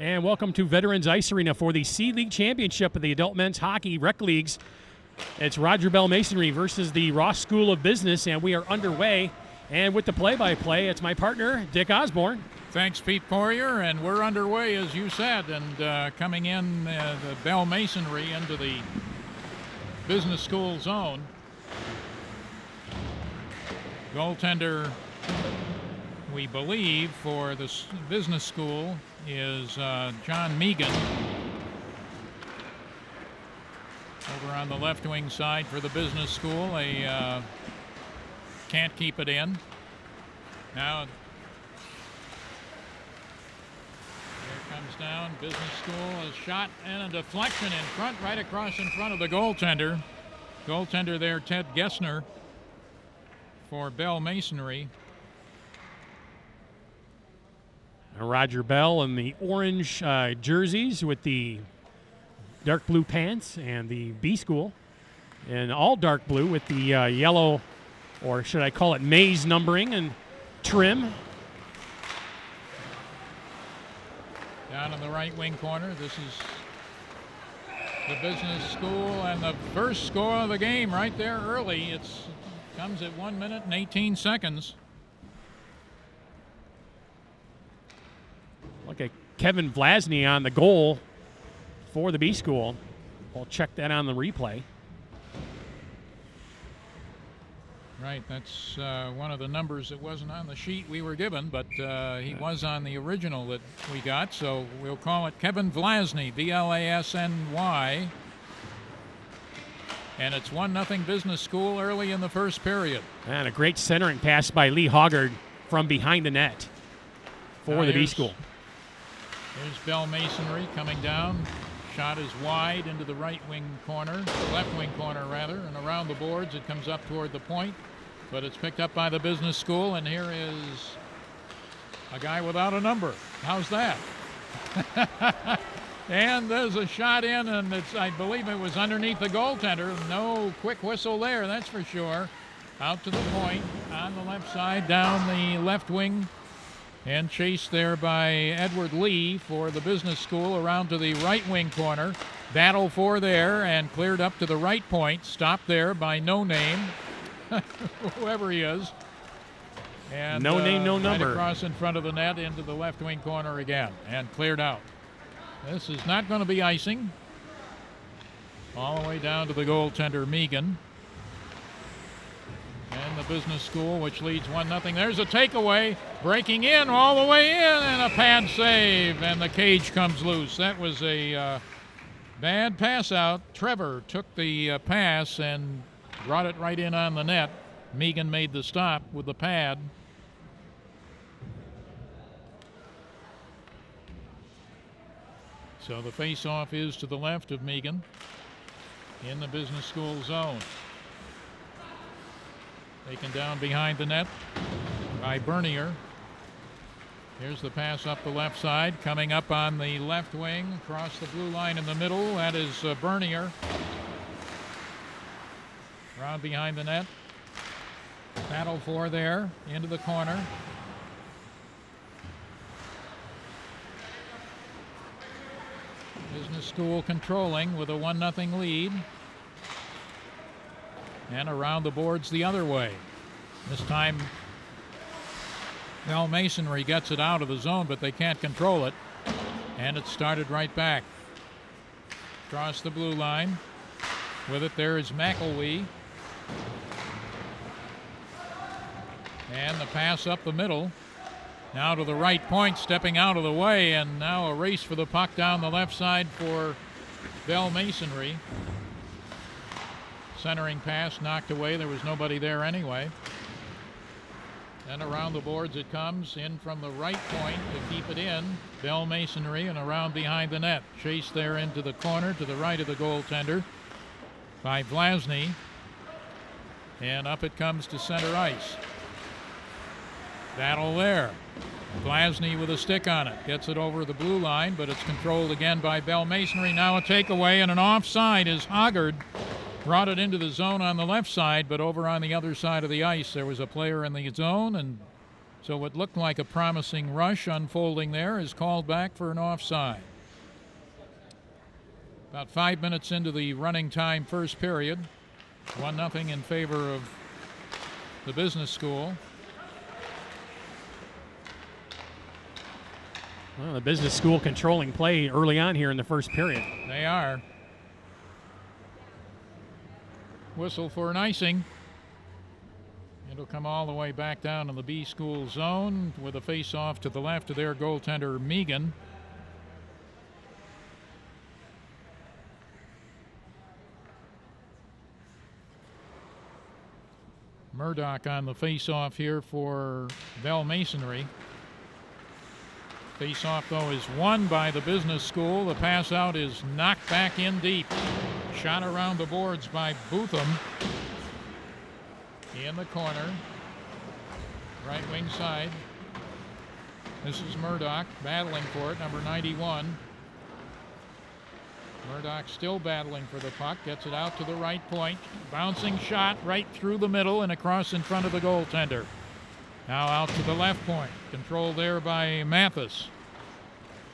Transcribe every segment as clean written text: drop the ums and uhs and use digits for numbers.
And welcome to Veterans Ice Arena for the C-League Championship of the Adult Men's Hockey Rec Leagues. It's Roger Bell Masonry versus the Ross School of Business, and we are underway. And with the play-by-play, it's my partner, Dick Osborne. Thanks, Pete Poirier, and we're underway, as you said, and coming in the Bell Masonry into the business school zone. Goaltender, we believe, for the business school is John Megan. Over on the left wing side for the business school, can't keep it in. Now here comes down, business school, a shot and a deflection in front, right across in front of the goaltender. Goaltender there, Ted Gessner, for Bell Masonry. Roger Bell in the orange jerseys with the dark blue pants, and the B School in all dark blue with the yellow, or should I call it maize numbering and trim. Down in the right wing corner, this is the business school, and the first score of the game right there early. It comes at 1 minute and 18 seconds. Look at Kevin Vlasny on the goal for the B School. We'll check that on the replay. Right, that's one of the numbers that wasn't on the sheet we were given, but he was on the original that we got, so we'll call it Kevin Vlasny, V-L-A-S-N-Y. And it's 1-0 business school early in the first period. And a great centering pass by Lee Hoggard from behind the net for the B School. Here's Bell Masonry coming down. Shot is wide into the right wing corner, left wing corner rather, and around the boards it comes up toward the point, but it's picked up by the business school, and here is a guy without a number. How's that? And there's a shot in, and I believe it was underneath the goaltender. No quick whistle there, that's for sure. Out to the point on the left side, down the left wing, and chased there by Edward Lee for the business school around to the right wing corner. Battle for there and cleared up to the right point. Stopped there by No Name, whoever he is. And No Name, no number. Right across in front of the net into the left wing corner again and cleared out. This is not going to be icing. All the way down to the goaltender, Megan. And the business school, which leads 1-0. There's a takeaway, breaking in all the way in, and a pad save, and the cage comes loose. That was a bad pass out. Trevor took the pass and brought it right in on the net. Megan made the stop with the pad. So the face-off is to the left of Megan in the business school zone. Taken down behind the net by Bernier. Here's the pass up the left side, coming up on the left wing, across the blue line in the middle. That is Bernier. Around behind the net. Battle for there, into the corner. Business school controlling with a 1-0 lead. And around the boards the other way. This time Bell Masonry gets it out of the zone, but they can't control it. And it started right back. Across the blue line. With it there is McElwee. And the pass up the middle. Now to the right point, stepping out of the way, and now a race for the puck down the left side for Bell Masonry. Centering pass knocked away. There was nobody there anyway. Then around the boards it comes, in from the right point to keep it in. Bell Masonry, and around behind the net. Chased there into the corner to the right of the goaltender by Vlasny. And up it comes to center ice. Battle there. Vlasny with a stick on it. Gets it over the blue line, but it's controlled again by Bell Masonry. Now a takeaway, and an offside as Hoggard brought it into the zone on the left side, but over on the other side of the ice there was a player in the zone, and So what looked like a promising rush unfolding there is called back for an offside. About 5 minutes into the running time first period. 1-0 in favor of the business school. Well, the business school controlling play early on here in the first period. They are. Whistle for an icing. It'll come all the way back down in the B school zone with a face-off to the left of their goaltender, Megan. Murdoch on the face-off here for Bell Masonry. Face-off, though, is won by the business school. The pass out is knocked back in deep. Shot around the boards by Bootham. In the corner. Right wing side. This is Murdoch battling for it, number 91. Murdoch still battling for the puck. Gets it out to the right point. Bouncing shot right through the middle and across in front of the goaltender. Now out to the left point. Controlled there by Mathis.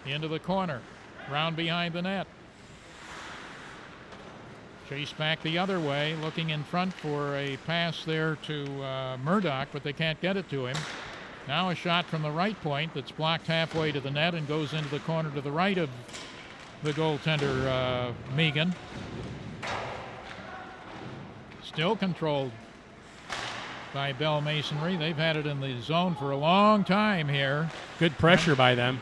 Into the corner. Round behind the net. Chased back the other way. Looking in front for a pass there to Murdoch, but they can't get it to him. Now a shot from the right point that's blocked halfway to the net and goes into the corner to the right of the goaltender, Megan. Still controlled by Bell Masonry. They've had it in the zone for a long time here. Good pressure by them.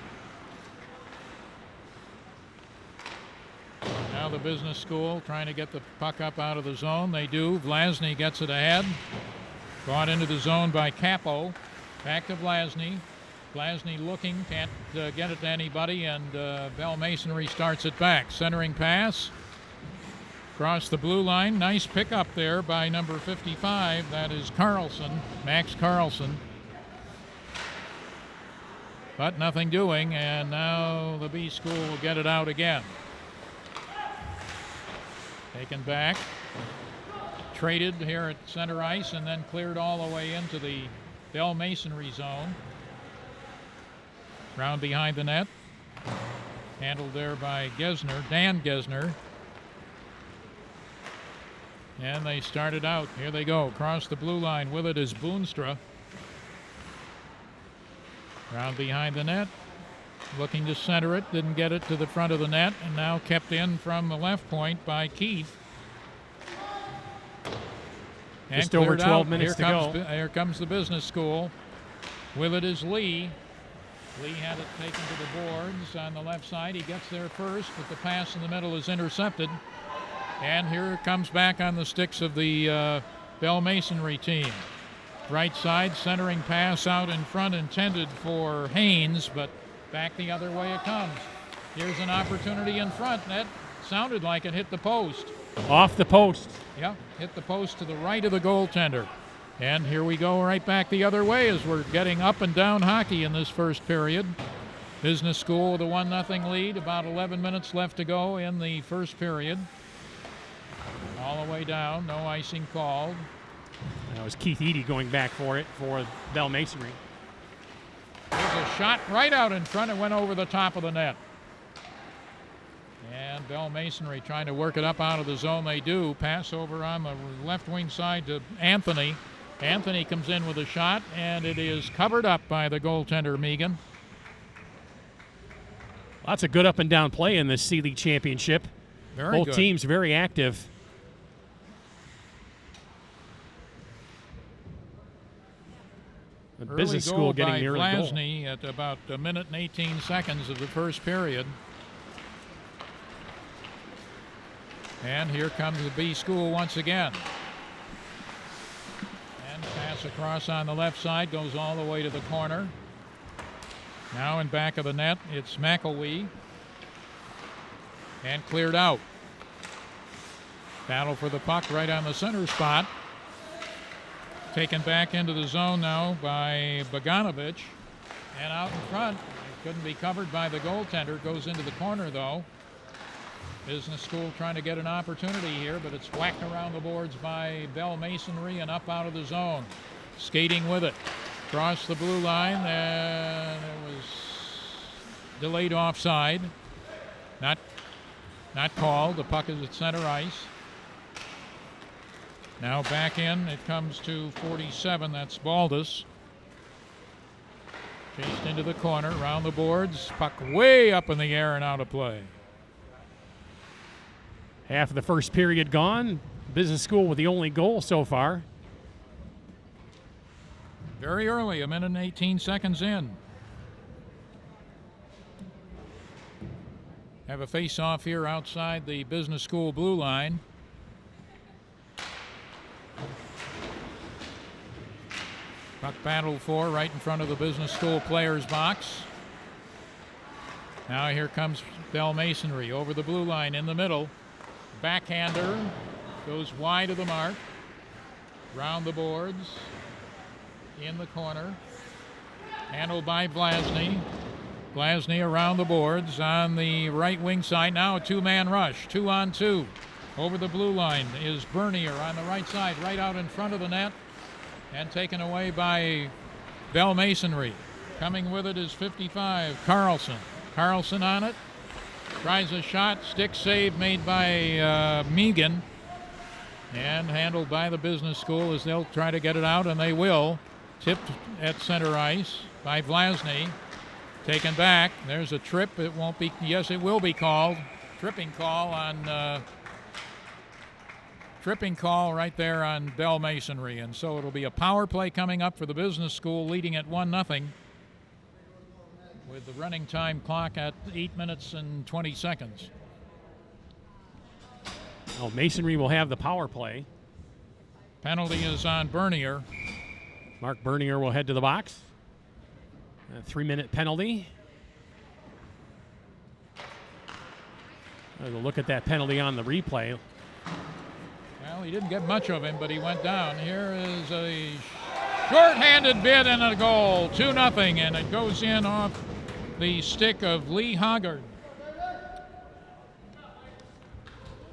Now the business school trying to get the puck up out of the zone. They do. Vlasny gets it ahead. Brought into the zone by Capo. Back to Vlasny. Vlasny looking, can't get it to anybody, and Bell Masonry starts it back. Centering pass. Across the blue line. Nice pickup there by number 55. That is Carlson, Max Carlson. But nothing doing, and now the B school will get it out again. Taken back. Traded here at center ice and then cleared all the way into the Bell Masonry zone. Round behind the net. Handled there by Gesner, Dan Gesner. And they started out. Here they go. Across the blue line with it is Boonstra. Round behind the net. Looking to center it. Didn't get it to the front of the net. And now kept in from the left point by Keith. And just over 12 minutes to go. Here comes the business school. With it is Lee. Lee had it taken to the boards on the left side. He gets there first, but the pass in the middle is intercepted. And here it comes back on the sticks of the Bell Masonry team. Right side, centering pass out in front intended for Haynes, but back the other way it comes. Here's an opportunity in front. That sounded like it hit the post. Off the post. Yeah, hit the post to the right of the goaltender. And here we go right back the other way as we're getting up and down hockey in this first period. Business school with a 1-0 lead. About 11 minutes left to go in the first period. All the way down, no icing called. That was Keith Eady going back for it for Bell Masonry. There's a shot right out in front. It went over the top of the net. And Bell Masonry trying to work it up out of the zone. They do. Pass over on the left wing side to Anthony. Anthony comes in with a shot, and it is covered up by the goaltender, Megan. Lots of good up and down play in this C-League championship. Both good. Teams very active. The Early business school getting near the goal. Vlasny at about a minute and 18 seconds of the first period. And here comes the B school once again. And pass across on the left side, goes all the way to the corner. Now in back of the net, it's McElwee. And cleared out. Battle for the puck right on the center spot. Taken back into the zone now by Bogdanovich. And out in front, it couldn't be covered by the goaltender. Goes into the corner though. Business school trying to get an opportunity here, but it's whacked around the boards by Bell Masonry and up out of the zone. Skating with it. across the blue line, and it was delayed offside. Not called. The puck is at center ice. Now back in, it comes to 47. That's Baldus. Chased into the corner, around the boards. Puck way up in the air and out of play. Half of the first period gone. Business School with the only goal so far. Very early, 1 minute and 18 seconds in. Have a face-off here outside the Business School blue line. Puck battled for right in front of the Business School players' box. Now here comes Bell Masonry over the blue line in the middle. Backhander goes wide of the mark. Round the boards. In the corner. Handled by Vlasny. Vlasny around the boards on the right wing side. Now a two-man rush. 2-on-2. Over the blue line is Bernier on the right side, right out in front of the net. And taken away by Bell Masonry. Coming with it is 55, Carlson. Carlson on it. Tries a shot. Stick save made by Megan. And handled by the Business School as they'll try to get it out, and they will. Tipped at center ice by Vlasny. Taken back. There's a trip. It won't be. Yes, it will be called. Tripping call on. Tripping call right there on Bell Masonry, and so it'll be a power play coming up for the Business School, leading at 1-0, with the running time clock at 8 minutes and 20 seconds. Well, Masonry will have the power play. Penalty is on Bernier. Mark Bernier will head to the box. A 3-minute penalty. We'll look at that penalty on the replay. Well, he didn't get much of him, but he went down. Here is a short-handed bid and a goal. 2-0, and it goes in off the stick of Lee Hoggard.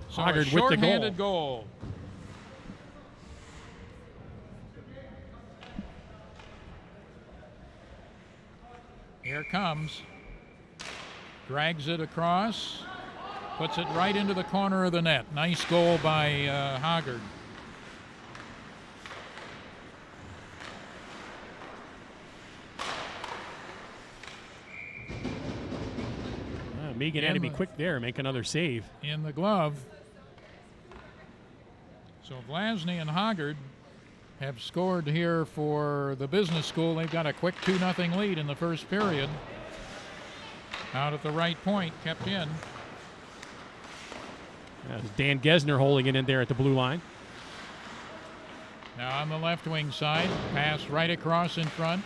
So Hoggard a with the goal. short-handed goal. Here comes. Drags it across. Puts it right into the corner of the net. Nice goal by Hoggard. Megan had to be quick there, make another save. In the glove. So Vlasny and Hoggard have scored here for the Business School. They've got a quick 2-0 lead in the first period. Out at the right point, kept in. Dan Gesner holding it in there at the blue line. Now on the left wing side, pass right across in front.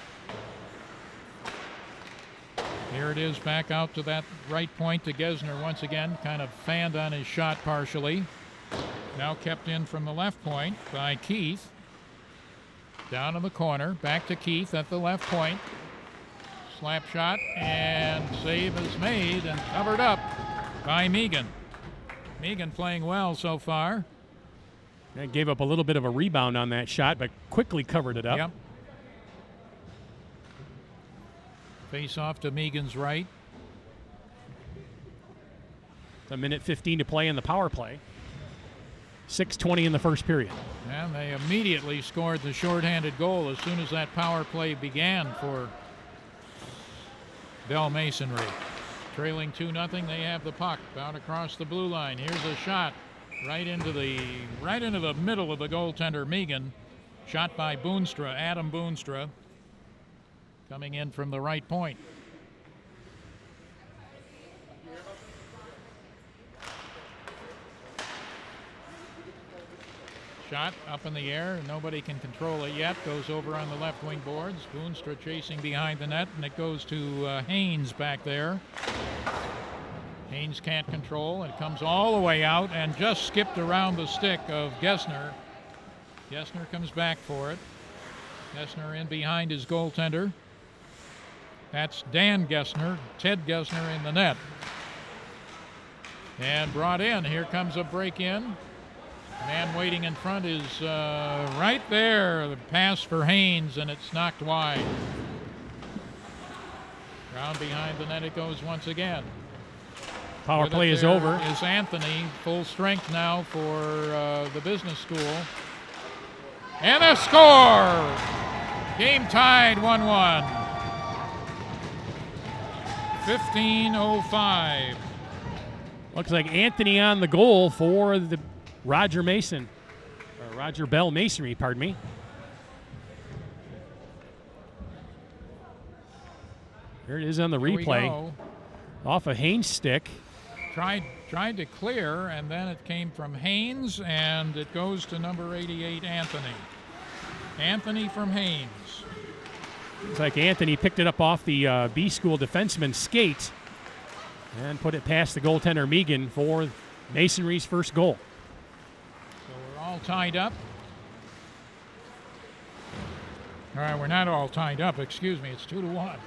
Here it is back out to that right point to Gesner once again, kind of fanned on his shot partially. Now kept in from the left point by Keith. Down in the corner, back to Keith at the left point. Slap shot, and save is made and covered up by Megan. Megan playing well so far. That gave up a little bit of a rebound on that shot, but quickly covered it up. Yep. Face off to Megan's right. 1:15 to play in the power play. 6:20 in the first period. And they immediately scored the shorthanded goal as soon as that power play began for Bell Masonry. Trailing 2-0, they have the puck out across the blue line. Here's a shot right into the middle of the goaltender Megan. Shot by Boonstra, Adam Boonstra, coming in from the right point. Shot up in the air. Nobody can control it yet. Goes over on the left wing boards. Boonstra chasing behind the net, and it goes to Haynes back there. Haynes can't control. It comes all the way out and just skipped around the stick of Gesner. Gesner comes back for it. Gesner in behind his goaltender. That's Dan Gesner. Ted Gesner in the net. And brought in. Here comes a break in. Man waiting in front is right there. The pass for Haynes, and it's knocked wide. Round behind the net it goes once again. Power play is over. Is Anthony, full strength now for the business school. And a score! Game tied 1-1. 15:05. Looks like Anthony on the goal for the Roger Bell Masonry, pardon me. Here it is on the replay. Off a Haynes stick. Tried to clear, and then it came from Haynes, and it goes to number 88, Anthony. Anthony from Haynes. Looks like Anthony picked it up off the B School defenseman's skate and put it past the goaltender Megan for Masonry's first goal. So we're all tied up. All right, we're not all tied up. Excuse me. It's 2-1.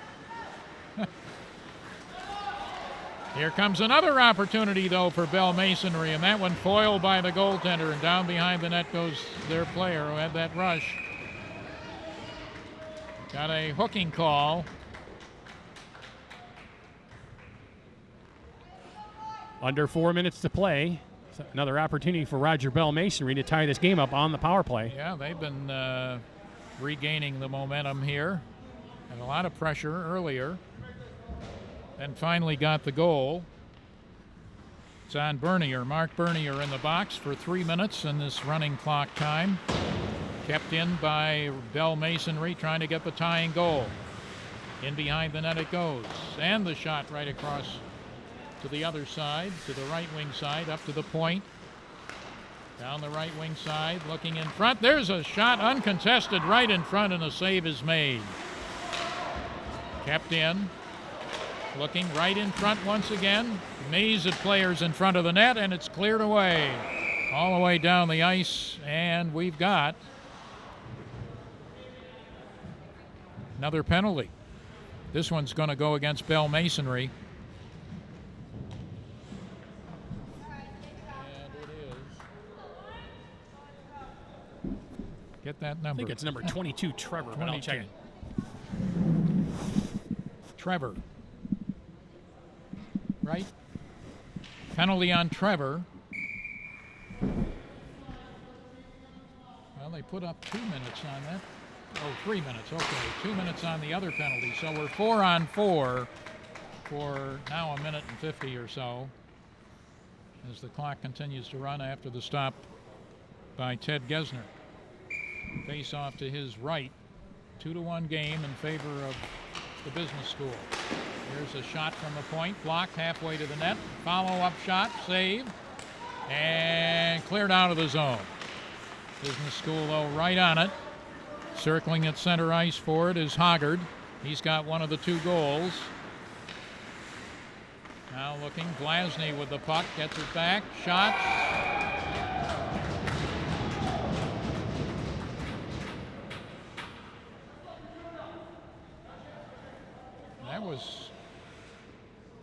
Here comes another opportunity, though, for Bell Masonry, and that one foiled by the goaltender, and down behind the net goes their player who had that rush. Got a hooking call. Under 4 minutes to play. So another opportunity for Roger Bell Masonry to tie this game up on the power play. Yeah, they've been regaining the momentum here. Had a lot of pressure earlier. And finally got the goal. It's on Bernier. Mark Bernier in the box for 3 minutes in this running clock time. Kept in by Bell Masonry, trying to get the tying goal. In behind the net it goes. And the shot right across to the other side, to the right wing side, up to the point. Down the right wing side, looking in front. There's a shot uncontested right in front, and a save is made. Kept in. Looking right in front once again. Maze of players in front of the net, and it's cleared away. All the way down the ice, and we've got another penalty. This one's going to go against Bell Masonry. And it is. Get that number. I think it's number 22, Trevor, but I'll check it. Trevor. Right? Penalty on Trevor. Well, they put up 2 minutes on that. Oh, 3 minutes. Okay, 2 minutes on the other penalty. So we're 4 on 4 for now a minute and 50 or so as the clock continues to run after the stop by Ted Gesner. Face off to his right. 2-1 game in favor of the business school. Here's a shot from the point, blocked halfway to the net. Follow-up shot, save, and cleared out of the zone. Business school, though, right on it. Circling at center ice for it is Hoggard. He's got one of the 2 goals. Now looking, Glasney with the puck, gets it back, shot. That was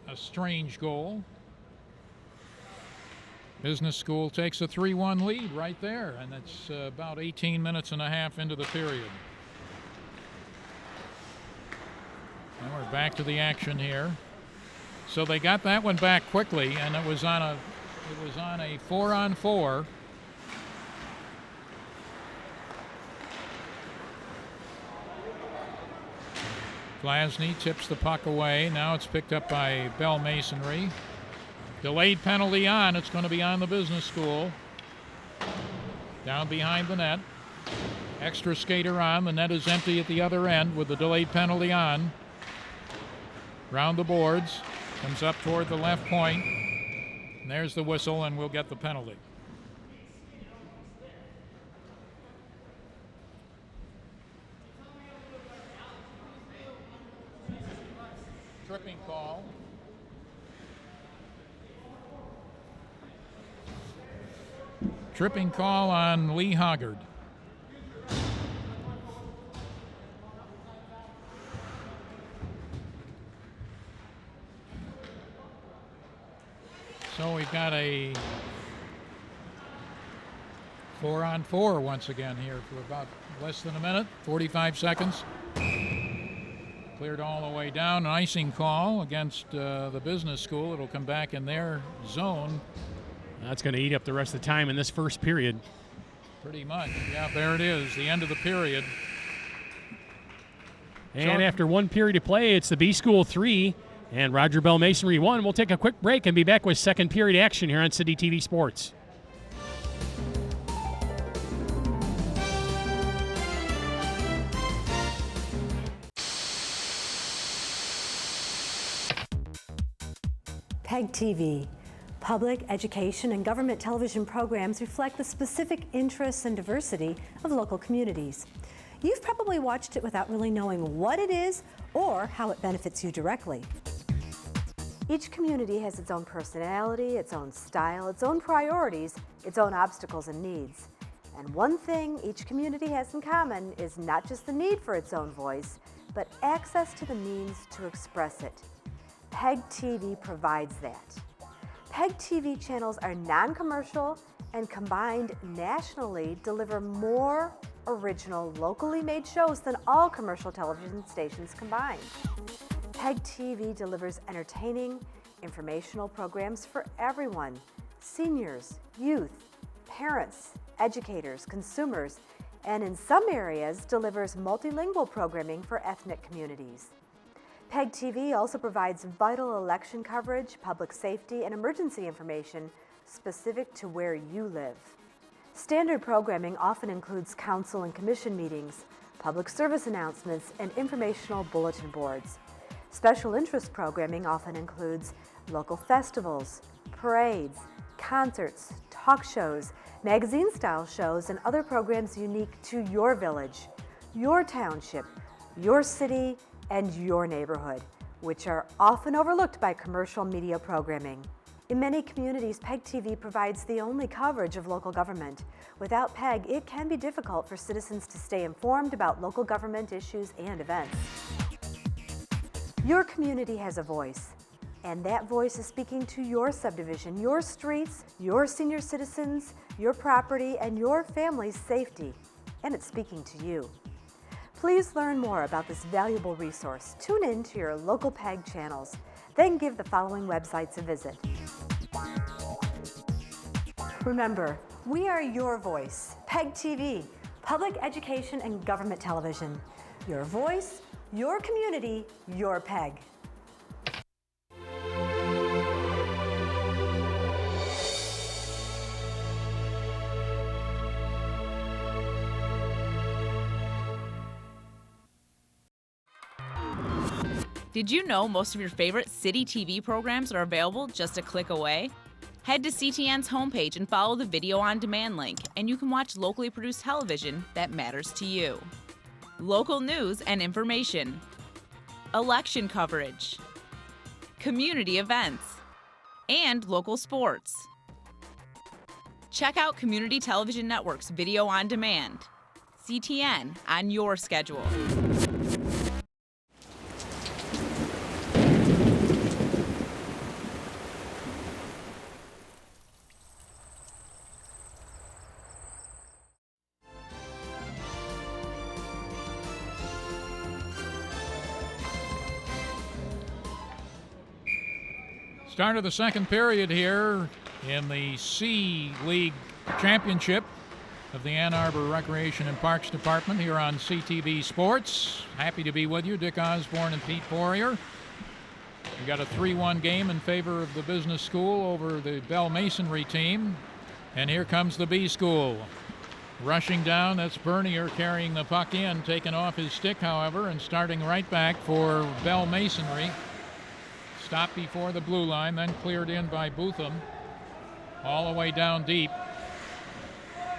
a strange goal. Business school takes a 3-1 lead right there, and it's about 18 minutes and a half into the period. And we're back to the action here. So they got that one back quickly, and it was on a 4-on-4. Glasney tips the puck away. Now it's picked up by Bell Masonry. Delayed penalty on. It's going to be on the business school. Down behind the net. Extra skater on. The net is empty at the other end with the delayed penalty on. Round the boards. Comes up toward the left point. And there's the whistle, and we'll get the penalty. Tripping call. Tripping call on Lee Hoggard. So we've got a 4-on-4 once again here for about less than a minute, 45 seconds. Cleared all the way down. An icing call against the business school. It'll come back in their zone. That's going to eat up the rest of the time in this first period. Pretty much. Yeah, there it is, the end of the period. And after one period of play, it's the B School 3 and Roger Bell Masonry 1. We'll take a quick break and be back with second period action here on City TV Sports. PEG TV. Public, education, and government television programs reflect the specific interests and diversity of local communities. You've probably watched it without really knowing what it is or how it benefits you directly. Each community has its own personality, its own style, its own priorities, its own obstacles and needs. And one thing each community has in common is not just the need for its own voice, but access to the means to express it. PEG TV provides that. PEG TV channels are non-commercial and combined nationally deliver more original, locally made shows than all commercial television stations combined. PEG TV delivers entertaining, informational programs for everyone: seniors, youth, parents, educators, consumers, and in some areas delivers multilingual programming for ethnic communities. PEG TV also provides vital election coverage, public safety, and emergency information specific to where you live. Standard programming often includes council and commission meetings, public service announcements, and informational bulletin boards. Special interest programming often includes local festivals, parades, concerts, talk shows, magazine-style shows, and other programs unique to your village, your township, your city, and your neighborhood, which are often overlooked by commercial media programming. In many communities, PEG TV provides the only coverage of local government. Without PEG, it can be difficult for citizens to stay informed about local government issues and events. Your community has a voice, and that voice is speaking to your subdivision, your streets, your senior citizens, your property, and your family's safety, and it's speaking to you. Please learn more about this valuable resource. Tune in to your local PEG channels, then give the following websites a visit. Remember, we are your voice. PEG TV, public education and government television. Your voice, your community, your PEG. Did you know most of your favorite City TV programs are available just a click away? Head to CTN's homepage and follow the video on demand link, and you can watch locally produced television that matters to you. Local news and information, election coverage, community events, and local sports. Check out Community Television Network's Video on Demand, CTN, on your schedule. Start of the second period here in the C League Championship of the Ann Arbor Recreation and Parks Department here on CTV Sports. Happy to be with you, Dick Osborne and Pete Poirier. We got a 3-1 game in favor of the business school over the Bell Masonry team. And here comes the B School. Rushing down, that's Bernier carrying the puck in, taken off his stick, however, and starting right back for Bell Masonry. Stopped before the blue line, then cleared in by Bootham. All the way down deep.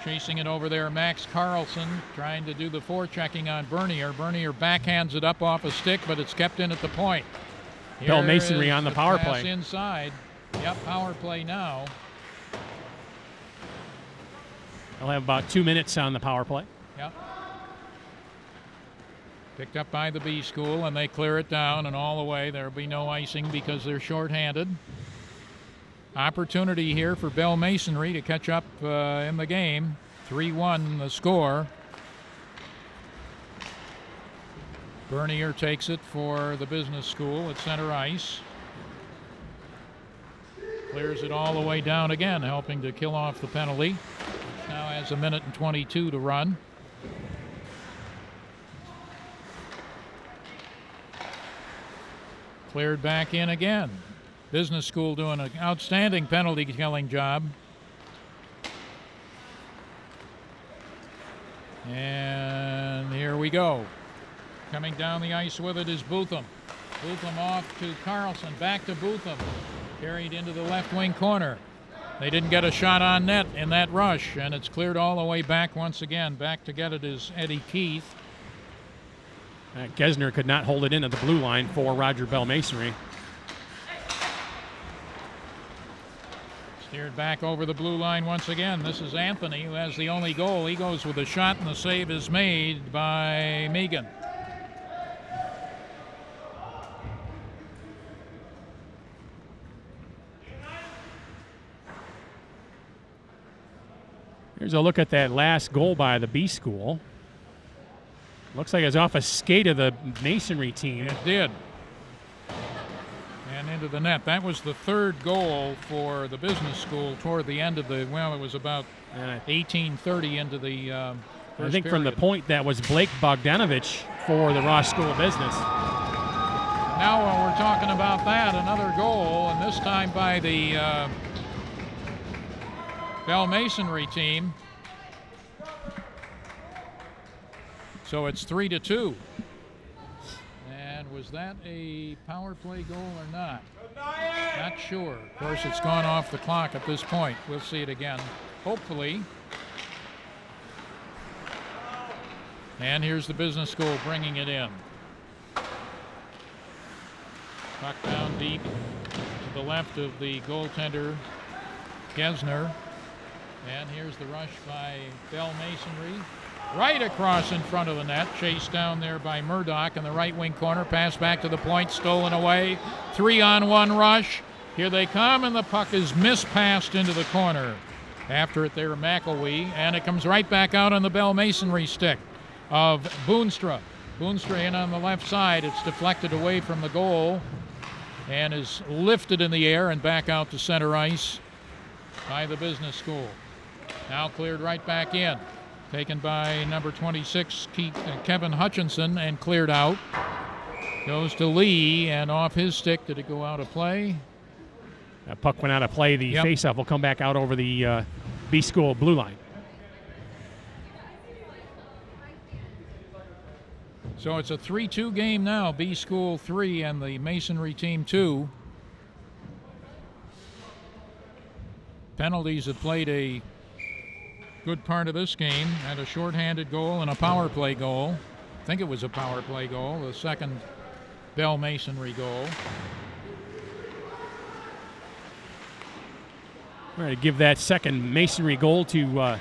Chasing it over there, Max Carlson trying to do the forechecking on Bernier. Bernier backhands it up off a stick, but it's kept in at the point. Bell Masonry on the power play. Inside. Yep, power play now. They'll have about 2 minutes on the power play. Yep. Picked up by the B School, and they clear it down, and all the way. There'll be no icing because they're shorthanded. Opportunity here for Bell Masonry to catch up in the game. 3-1 the score. Bernier takes it for the business school at center ice. Clears it all the way down again, helping to kill off the penalty, which now has 1:22 to run. Cleared back in again. Business school doing an outstanding penalty killing job. And here we go. Coming down the ice with it is Bootham. Bootham off to Carlson, back to Bootham. Carried into the left wing corner. They didn't get a shot on net in that rush, and it's cleared all the way back once again. Back to get it is Eddie Keith. Gesner could not hold it in at the blue line for Roger Bell Masonry. Steered back over the blue line once again. This is Anthony, who has the only goal. He goes with a shot, and the save is made by Megan. Here's a look at that last goal by the B School. Looks like it's off a skate of the Masonry team. It did. And into the net. That was the third goal for the business school toward the end of the, well, it was about 18:30 into the first I think period. from the point that was Blake Bogdanovich for the Ross School of Business. Now we're talking about that, another goal, and this time by the Bell Masonry team. So it's 3-2. And was that a power play goal or not? Not sure. Of course, it's gone off the clock at this point. We'll see it again, hopefully. And here's the business school bringing it in. Puck down deep to the left of the goaltender, Gesner. And here's the rush by Bell Masonry. Right across in front of the net. Chased down there by Murdoch in the right wing corner. Pass back to the point. Stolen away. 3-on-1 rush. Here they come, and the puck is mispassed into the corner. After it there, McElwee. And it comes right back out on the Bell Masonry stick of Boonstra. Boonstra in on the left side. It's deflected away from the goal and is lifted in the air and back out to center ice by the business school. Now cleared right back in. Taken by number 26, Kevin Hutchinson, and cleared out. Goes to Lee, and off his stick. Did it go out of play? That puck went out of play. The faceoff will come back out over the B School blue line. So it's a 3-2 game now. B School 3 and the Masonry team 2. Penalties have played a good part of this game. Had a shorthanded goal and a power play goal. I think it was a power play goal, the second Bell Masonry goal. All right, give that second Masonry goal to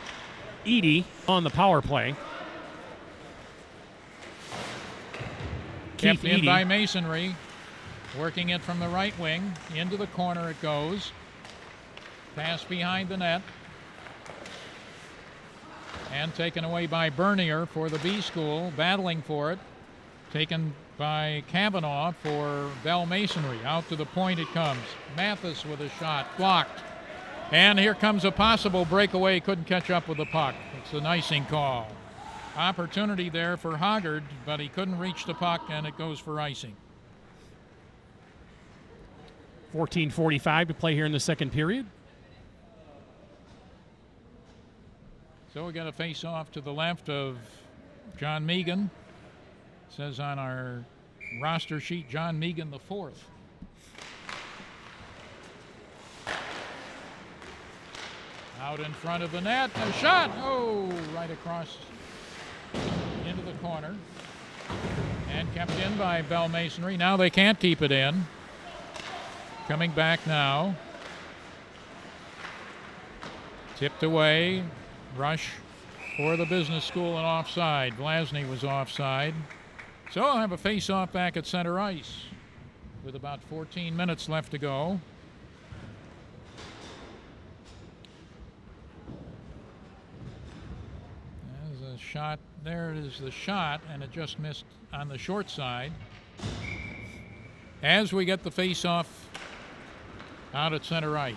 Edie on the power play. Kept Keith in Edie. by Masonry. Working it from the right wing. Into the corner it goes. Pass behind the net. And taken away by Bernier for the B School, battling for it. Taken by Kavanaugh for Bell Masonry. Out to the point it comes. Mathis with a shot, blocked. And here comes a possible breakaway, couldn't catch up with the puck. It's an icing call. Opportunity there for Hoggard, but he couldn't reach the puck, and it goes for icing. 14:45 to play here in the second period. So we got a face-off to the left of John Megan. It says on our roster sheet, John Megan the fourth. Out in front of the net, a shot. Oh, right across into the corner. And kept in by Bell Masonry. Now they can't keep it in. Coming back now. Tipped away. Rush for the business school and offside. Vlasny was offside. So I'll have a face-off back at center ice with about 14 minutes left to go. shot. There is the shot, and it just missed on the short side. As we get the face-off out at center ice.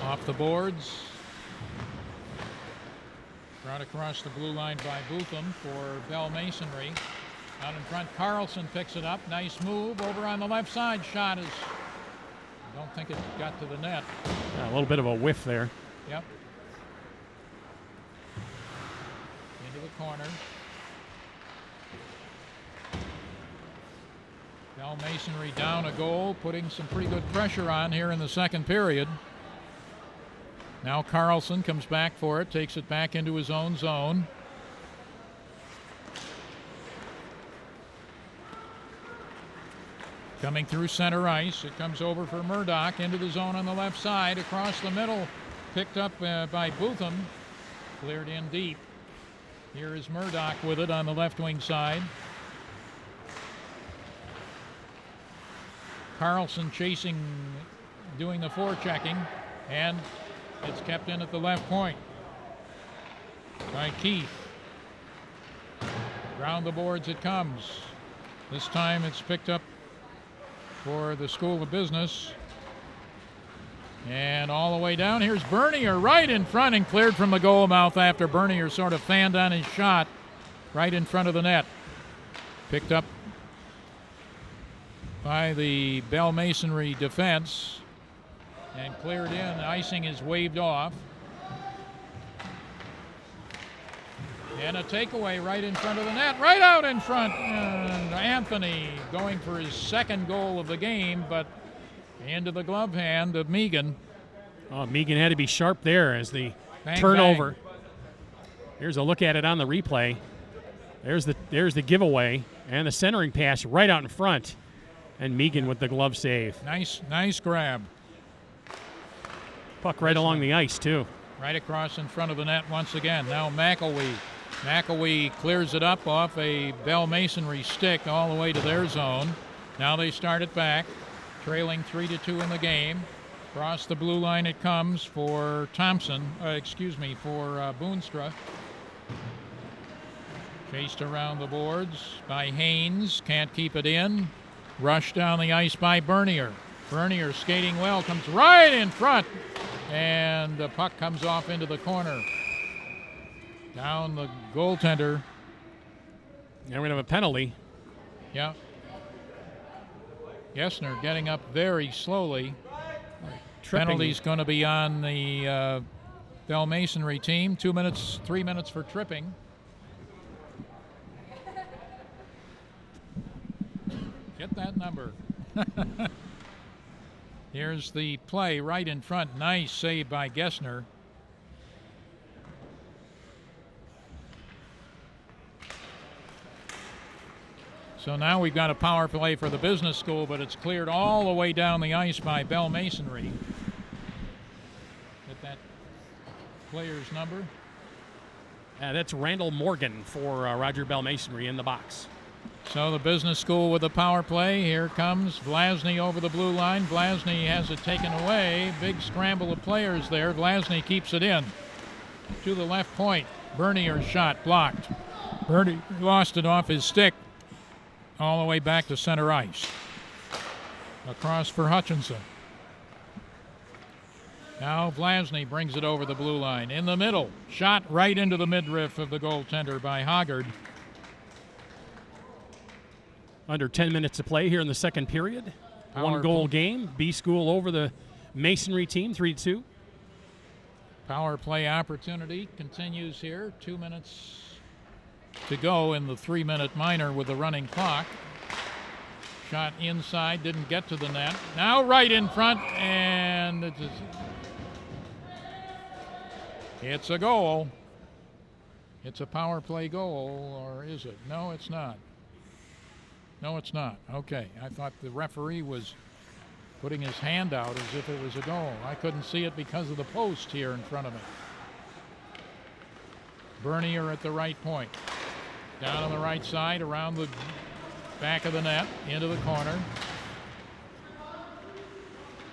Off the boards. Brought across the blue line by Bootham for Bell Masonry. Out in front, Carlson picks it up. Nice move over on the left side. Shot is, I don't think it got to the net. Yeah, a little bit of a whiff there. Yep. Into the corner. Bell Masonry down a goal, putting some pretty good pressure on here in the second period. Now Carlson comes back for it, takes it back into his own zone. Coming through center ice, it comes over for Murdoch into the zone on the left side, across the middle, picked up by Bootham, cleared in deep. Here is Murdoch with it on the left wing side. Carlson chasing, doing the forechecking, and it's kept in at the left point by Keith. Round the boards it comes. This time it's picked up for the School of Business. And all the way down, here's Bernier right in front and cleared from the goal mouth after Bernier sort of fanned on his shot right in front of the net. Picked up by the Bell Masonry defense and cleared in. Icing is waved off. And a takeaway right in front of the net, right out in front. And Anthony going for his second goal of the game, but into the glove hand of Megan. Oh, Megan had to be sharp there as the Bang, turnover. bang. Here's a look at it on the replay. There's the giveaway and the centering pass right out in front. And Megan with the glove save. Nice grab. Puck right along the ice, too. Right across in front of the net once again. Now McElwee. McElwee clears it up off a Bell Masonry stick all the way to their zone. Now they start it back, trailing 3-2 in the game. Across the blue line it comes for for Boonstra. Chased around the boards by Haynes. Can't keep it in. Rushed down the ice by Bernier. Bernier skating well, comes right in front. And the puck comes off into the corner. Down the goaltender. And we're going to have a penalty. Yeah. Gessner getting up very slowly. Tripping. Penalty's going to be on the Bell Masonry team. 3 minutes for tripping. Get that number. Here's the play right in front. Nice save by Gessner. So now we've got a power play for the business school, but it's cleared all the way down the ice by Bell Masonry. Get that player's number. That's Randall Morgan for Roger Bell Masonry in the box. So the business school with the power play. Here comes Vlasny over the blue line. Vlasny has it taken away. Big scramble of players there. Vlasny keeps it in to the left point. Bernier's shot blocked. Bernier lost it off his stick all the way back to center ice. Across for Hutchinson. Now Vlasny brings it over the blue line. In the middle. Shot right into the midriff of the goaltender by Hoggard. Under 10 minutes to play here in the second period. One goal game. B School over the Masonry team, 3-2. Power play opportunity continues here. 2 minutes to go in the 3-minute minor with the running clock. Shot inside, didn't get to the net. Now right in front, and it's a goal. It's a power play goal, or is it? No, it's not. No, it's not. Okay, I thought the referee was putting his hand out as if it was a goal. I couldn't see it because of the post here in front of me. Bernier at the right point. Down on the right side, around the back of the net, into the corner.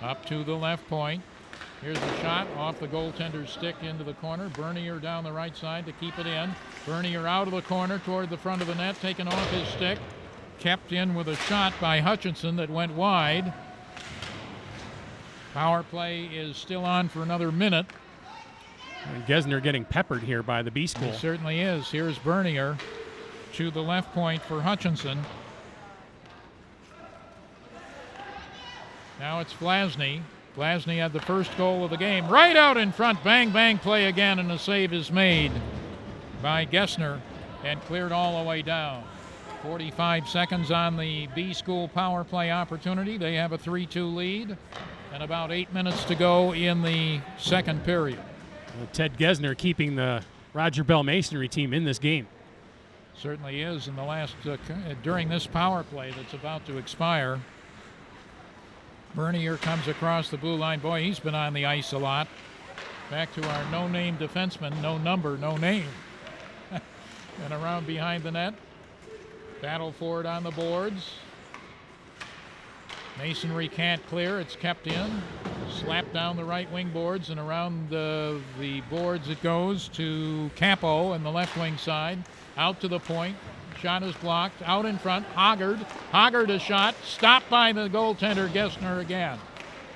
Up to the left point. Here's the shot off the goaltender's stick into the corner. Bernier down the right side to keep it in. Bernier out of the corner toward the front of the net, taken off his stick. Kept in with a shot by Hutchinson that went wide. Power play is still on for another minute. And Gesner getting peppered here by the B school. He certainly is. Here's Bernier to the left point for Hutchinson. Now it's Vlasny. Vlasny had the first goal of the game. Right out in front. Bang, bang play again, and a save is made by Gesner and cleared all the way down. 45 seconds on the B school power play opportunity. They have a 3-2 lead and about 8 minutes to go in the second period. Ted Gesner keeping the Roger Bell Masonry team in this game. Certainly is in the last during this power play that's about to expire. Bernier comes across the blue line. Boy, he's been on the ice a lot. Back to our no-name defenseman, no number, no name. And around behind the net. Battle for it on the boards. Masonry can't clear. It's kept in. Slapped down the right wing boards, and around the boards it goes to Campo in the left wing side. Out to the point. Shot is blocked. Out in front. Hoggard. Hoggard a shot. Stopped by the goaltender Gesner again.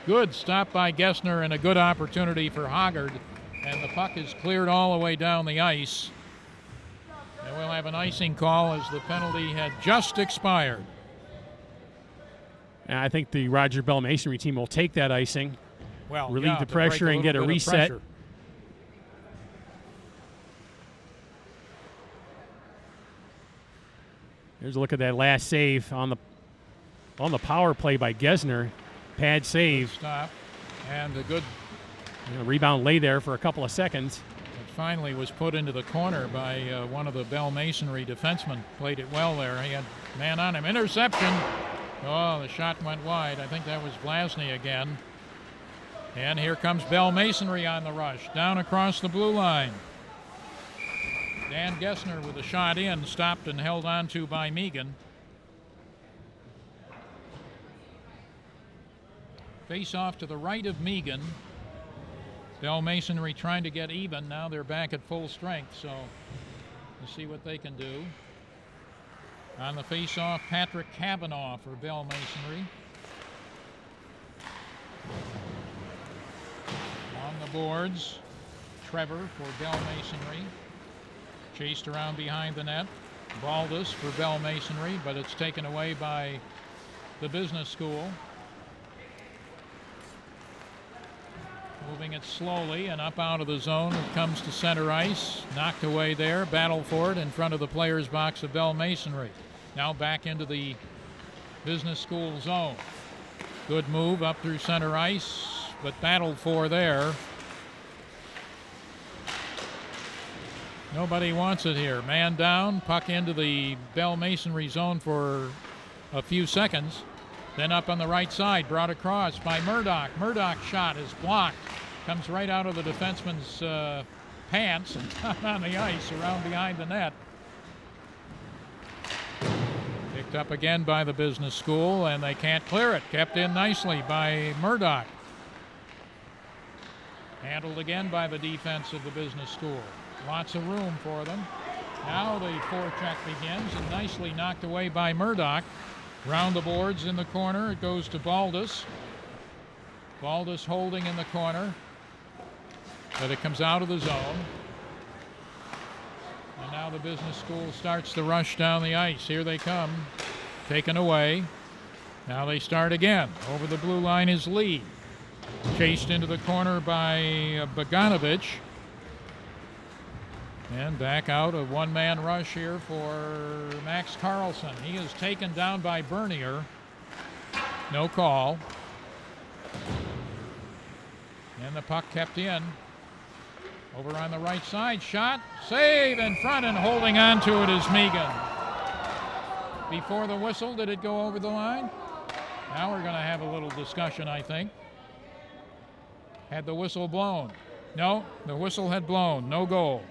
Good stop by Gesner and a good opportunity for Hoggard. And the puck is cleared all the way down the ice. And we'll have an icing call as the penalty had just expired. And I think the Roger Bell Masonry team will take that icing, well, relieve the pressure, and get a reset. Here's a look at that last save on the power play by Gesner. Pad save. Good stop. And a good rebound lay there for a couple of seconds. It finally was put into the corner by one of the Bell Masonry defensemen. Played it well there. He had man on him. Interception. Oh, the shot went wide. I think that was Vlasny again. And here comes Bell Masonry on the rush. Down across the blue line. Dan Gesner with a shot in, stopped and held on to by Megan. Face off to the right of Megan. Bell Masonry trying to get even. Now they're back at full strength, so we'll see what they can do. On the face-off, Patrick Kavanaugh for Bell Masonry. On the boards, Trevor for Bell Masonry. Chased around behind the net. Baldus for Bell Masonry, but it's taken away by the business school. Moving it slowly and up out of the zone. It comes to center ice. Knocked away there. Battle for it in front of the players' box of Bell Masonry. Now back into the business school zone. Good move up through center ice, but battled for there. Nobody wants it here. Man down, puck into the Bell Masonry zone for a few seconds. Then up on the right side, brought across by Murdoch. Murdoch's shot is blocked. Comes right out of the defenseman's pants and on the ice around behind the net. Picked up again by the business school, and they can't clear it. Kept in nicely by Murdoch. Handled again by the defense of the business school. Lots of room for them. Now the forecheck begins, and nicely knocked away by Murdoch. Round the boards in the corner, it goes to Baldus. Baldus holding in the corner, but it comes out of the zone. And now the business school starts the rush down the ice. Here they come, taken away. Now they start again. Over the blue line is Lee. Chased into the corner by Bogdanovich. And back out, a one-man rush here for Max Carlson. He is taken down by Bernier. No call. And the puck kept in. Over on the right side, shot, save in front, and holding on to it is Megan. Before the whistle, did it go over the line? Now we're going to have a little discussion, I think. Had the whistle blown? No, the whistle had blown. No goal.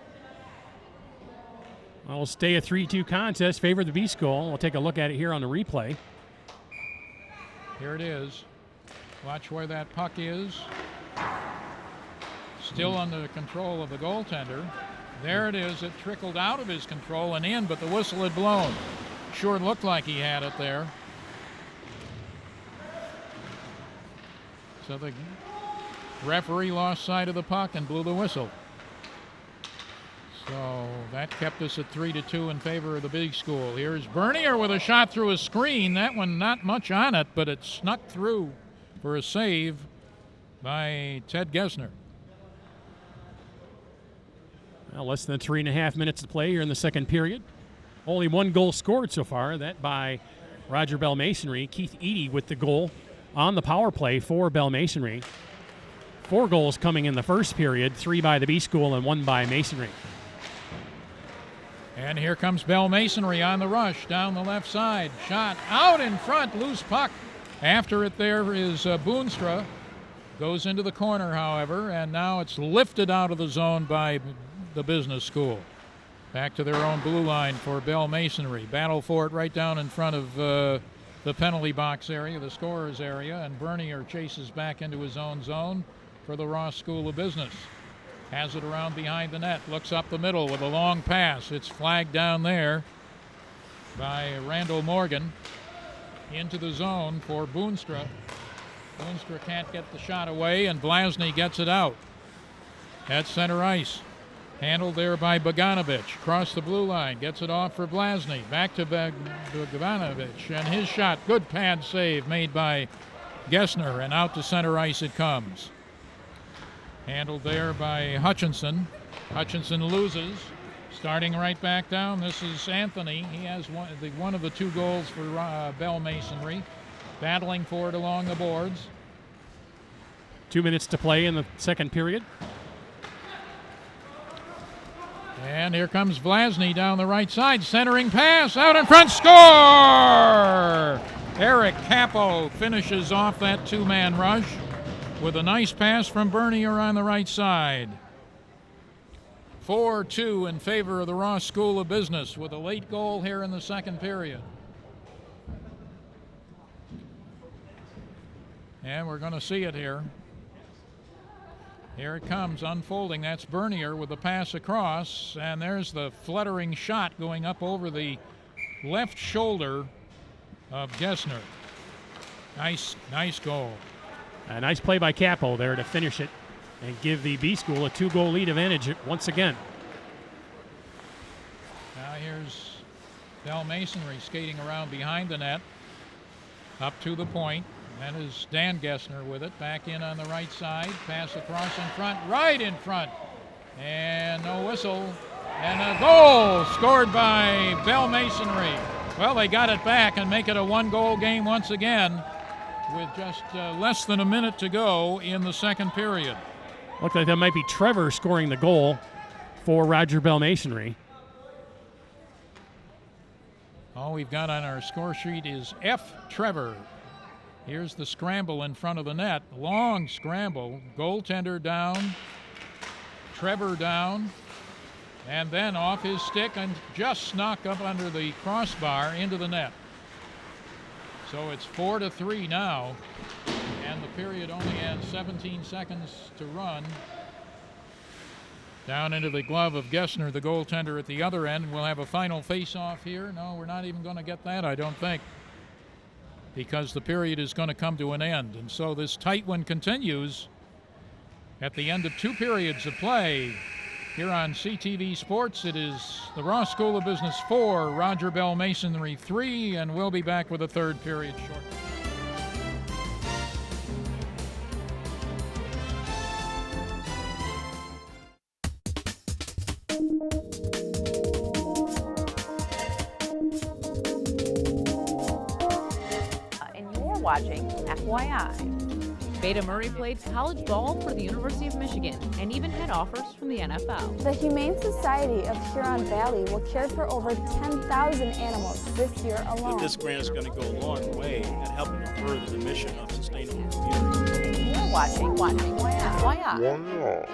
Well, we'll stay a 3-2 contest. Favor the B school. We'll take a look at it here on the replay. Here it is. Watch where that puck is. Still under the control of the goaltender. There it is. It trickled out of his control and in, but the whistle had blown. Sure looked like he had it there. So the referee lost sight of the puck and blew the whistle. So that kept us at 3-2 in favor of the Big School. Here's Bernier with a shot through a screen. That one not much on it, but it snuck through for a save by Ted Gessner. Well, less than 3.5 minutes to play here in the second period. Only one goal scored so far, that by Roger Bell Masonry. Keith Eady with the goal on the power play for Bell Masonry. 4 goals coming in the first period, 3 by the B School and 1 by Masonry. And here comes Bell Masonry on the rush down the left side. Shot out in front, loose puck. After it there is Boonstra. Goes into the corner, however, and now it's lifted out of the zone by the business school. Back to their own blue line for Bell Masonry. Battle for it right down in front of the penalty box area, the scorer's area, and Bernier chases back into his own zone for the Ross School of Business. Has it around behind the net, looks up the middle with a long pass. It's flagged down there by Randall Morgan into the zone for Boonstra. Boonstra can't get the shot away, and Blasny gets it out. At center ice. Handled there by Bogdanovich. Across the blue line. Gets it off for Blasny. Back to Bogdanovich. And his shot. Good pad save made by Gessner. And out to center ice it comes. Handled there by Hutchinson. Hutchinson loses. Starting right back down. This is Anthony. He has one of the 2 goals for Bell Masonry. Battling for it along the boards. 2 minutes to play in the second period. And here comes Blasny down the right side. Centering pass. Out in front. Score! Eric Capo finishes off that 2-man rush with a nice pass from Bernier on the right side. 4-2 in favor of the Ross School of Business with a late goal here in the second period. And we're going to see it here. Here it comes, unfolding. That's Bernier with the pass across, and there's the fluttering shot going up over the left shoulder of Gessner. Nice goal. A nice play by Capo there to finish it and give the B School a 2-goal lead advantage once again. Now here's Bell Masonry skating around behind the net, up to the point. That is Dan Gessner with it. Back in on the right side. Pass across in front. Right in front. And no whistle. And a goal scored by Bell Masonry. Well, they got it back and make it a 1-goal game once again with just less than a minute to go in the second period. Looks like that might be Trevor scoring the goal for Roger Bell Masonry. All we've got on our score sheet is F. Trevor. Here's the scramble in front of the net. Long scramble. Goaltender down. Trevor down. And then off his stick and just snuck up under the crossbar into the net. So it's 4-3 now. And the period only has 17 seconds to run. Down into the glove of Gessner, the goaltender at the other end. We'll have a final face-off here. No, we're not even going to get that, I don't think, because the period is going to come to an end. And so this tight one continues at the end of 2 periods of play. Here on CTV Sports, it is the Ross School of Business 4, Roger Bell Masonry 3, and we'll be back with a third period shortly. And you're watching FYI. Beta Murray played college ball for the University of Michigan and even had offers from the NFL. The Humane Society of Huron Valley will care for over 10,000 animals this year alone. This grant is going to go a long way at helping to further the mission of sustainable communities. And you're watching FYI.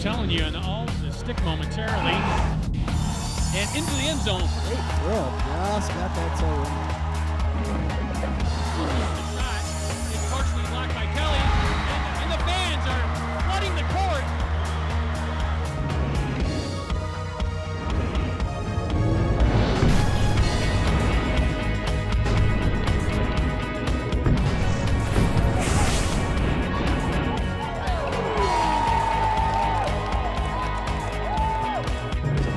telling you, and all the stick momentarily. And into the end zone. Great throw. Just got that toe in. The shot is partially blocked by Kelly, and the fans are flooding the court.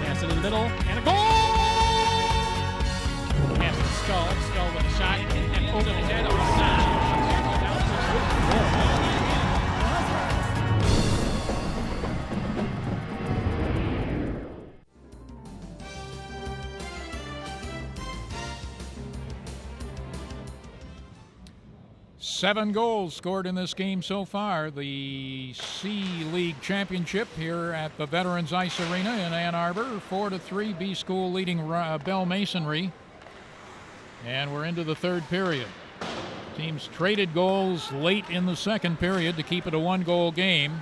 Pass it in the middle, and a goal! Pass to Skull with a shot, and over his head, Seven goals scored in this game so far. The C League Championship here at the Veterans Ice Arena in Ann Arbor. 4-3, B School leading Bell Masonry. And we're into the third period. Teams traded goals late in the second period to keep it a one-goal game.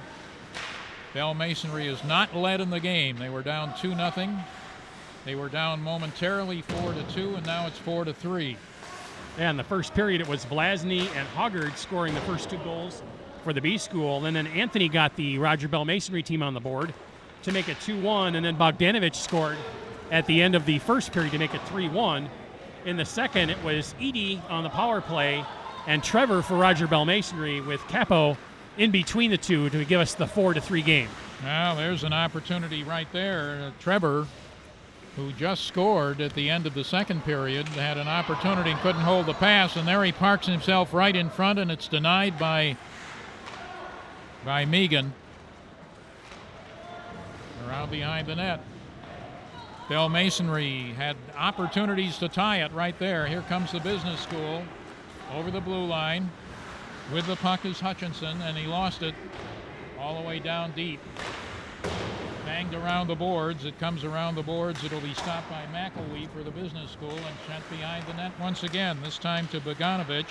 Bell Masonry is not led in the game. They were down 2-0. They were down momentarily 4-2, and now it's 4-3. Yeah, in the first period, it was Vlasny and Hoggard scoring the first two goals for the B School. And then Anthony got the Roger Bell Masonry team on the board to make it 2-1. And then Bogdanovich scored at the end of the first period to make it 3-1. In the second, it was Edie on the power play and Trevor for Roger Bell Masonry with Capo in between the two to give us the 4-3 game. Now, there's an opportunity right there. Trevor, who just scored at the end of the second period, had an opportunity and couldn't hold the pass, and there he parks himself right in front, and it's denied by Megan. Around behind the net. Bell Masonry had opportunities to tie it right there. Here comes the business school over the blue line. With the puck is Hutchinson, and he lost it all the way down deep. Banged around the boards. It comes around the boards. It'll be stopped by McElwee for the business school and sent behind the net once again, this time to Bogdanovich.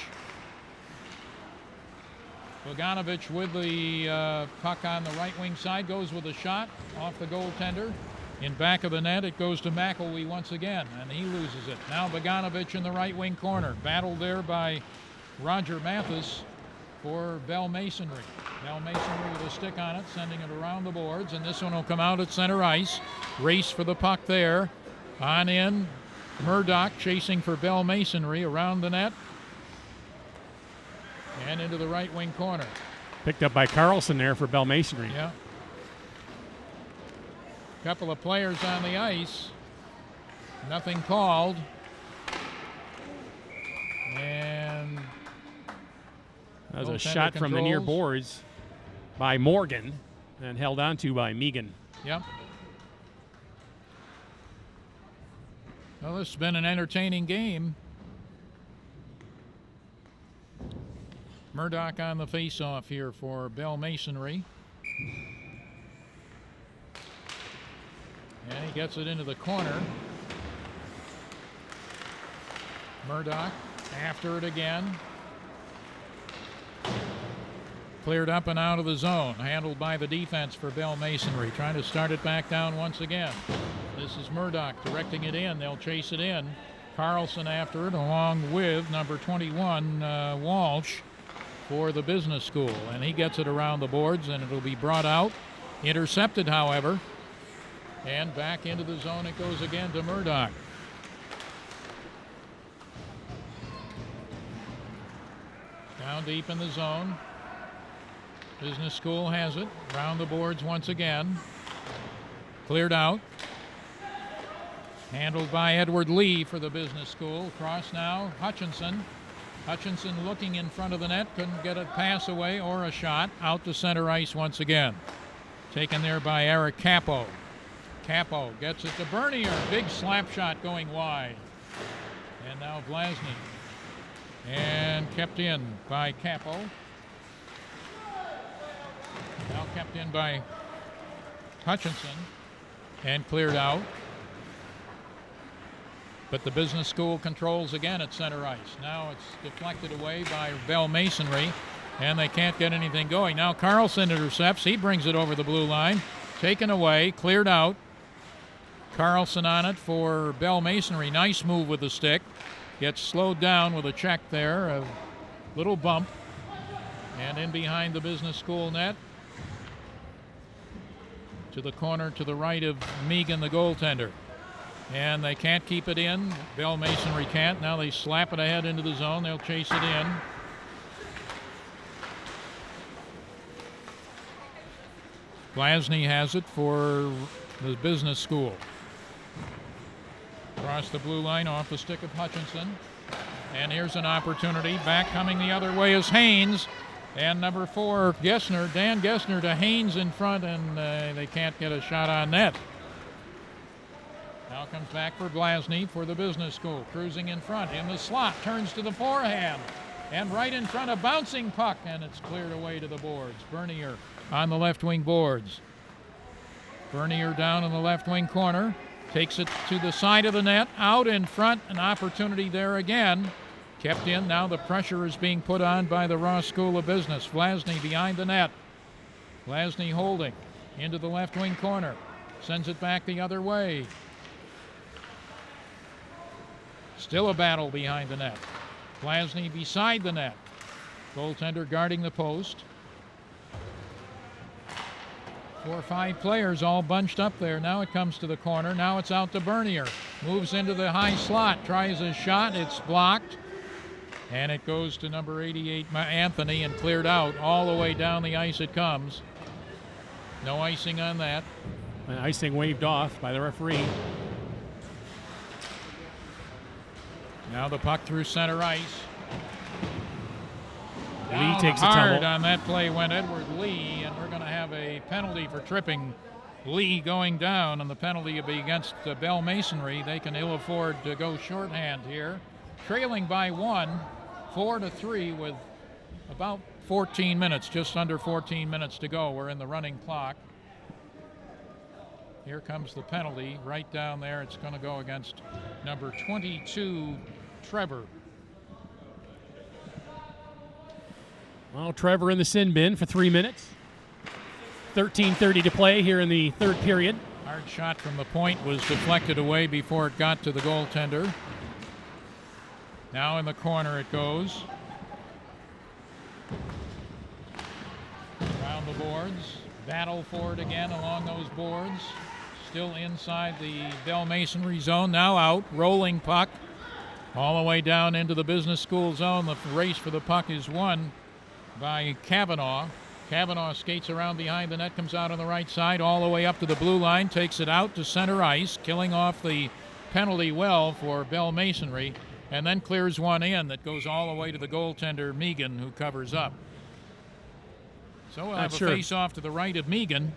Bogdanovich with the puck on the right wing side goes with a shot off the goaltender. In back of the net, it goes to McElwee once again, and he loses it. Now Bogdanovich in the right wing corner. Battled there by Roger Mathis for Bell Masonry. Bell Masonry with a stick on it, sending it around the boards, and this one will come out at center ice. Race for the puck there. On in, Murdoch chasing for Bell Masonry around the net. And into the right wing corner. Picked up by Carlson there for Bell Masonry. Yeah. Couple of players on the ice. Nothing called. And that was a shot from the near boards by Morgan and held on to by Megan. Yep. Well, this has been an entertaining game. Murdoch on the face-off here for Bell Masonry. And he gets it into the corner. Murdoch after it again. Cleared up and out of the zone. Handled by the defense for Bell Masonry. Trying to start it back down once again. This is Murdoch directing it in. They'll chase it in. Carlson after it along with number 21, Walsh, for the business school. And he gets it around the boards, and it'll be brought out. Intercepted, however. And back into the zone it goes again to Murdoch. Down deep in the zone. Business school has it. Round the boards once again. Cleared out. Handled by Edward Lee for the business school. Across now, Hutchinson. Hutchinson looking in front of the net. Couldn't get a pass away or a shot. Out to center ice once again. Taken there by Eric Capo. Capo gets it to Bernier. Big slap shot going wide. And now Vlasny. And kept in by Capo. Now kept in by Hutchinson. And cleared out. But the business school controls again at center ice. Now it's deflected away by Bell Masonry. And they can't get anything going. Now Carlson intercepts. He brings it over the blue line. taken away, cleared out. Carlson on it for Bell Masonry. Nice move with the stick. Gets slowed down with a check there, a little bump. And in behind the business school net. To the corner to the right of Megan, the goaltender. And they can't keep it in. Bell Masonry can't. Now they slap it ahead into the zone. They'll chase it in. Glasney has it for the business school. Across the blue line off the stick of Hutchinson. And here's an opportunity. Back coming the other way is Haynes. And number 4, Gessner, Dan Gessner to Haynes in front, and they can't get a shot on net. Now comes back for Glasney for the business school. Cruising in front, in the slot, turns to the forehand. And right in front, a bouncing puck, and it's cleared away to the boards. Bernier on the left wing boards. Bernier down in the left wing corner. Takes it to the side of the net, out in front, an opportunity there again. Kept in, now the pressure is being put on by the Ross School of Business. Vlasny behind the net. Vlasny holding into the left wing corner. Sends it back the other way. Still a battle behind the net. Vlasny beside the net. Goaltender guarding the post. 4 or 5 players all bunched up there. Now it comes to the corner. Now it's out to Bernier. Moves into the high slot. Tries a shot. It's blocked. And it goes to number 88, Anthony, and cleared out. All the way down the ice it comes. No icing on that. And icing waved off by the referee. Now the puck through center ice. Lee takes a hard tumble. on that play went Edward Lee, and we're going to have a penalty for tripping Lee going down, and the penalty will be against Bell Masonry. They can ill afford to go shorthand here. Trailing by 1, 4-3 with about 14 minutes, just under 14 minutes to go. We're in the running clock. Here comes the penalty right down there. It's going to go against number 22, Trevor. Well, Trevor in the sin bin for 3 minutes. 13:30 to play here in the third period. Hard shot from the point was deflected away before it got to the goaltender. Now in the corner it goes. Around the boards. Battle for it again along those boards. Still inside the Bell Masonry zone. Now out. Rolling puck. All the way down into the business school zone. The race for the puck is won by Kavanaugh. Kavanaugh skates around behind the net, comes out on the right side, all the way up to the blue line, takes it out to center ice, killing off the penalty well for Bell Masonry, and then clears one in that goes all the way to the goaltender, Megan, who covers up. So we'll have a face-off to the right of Megan.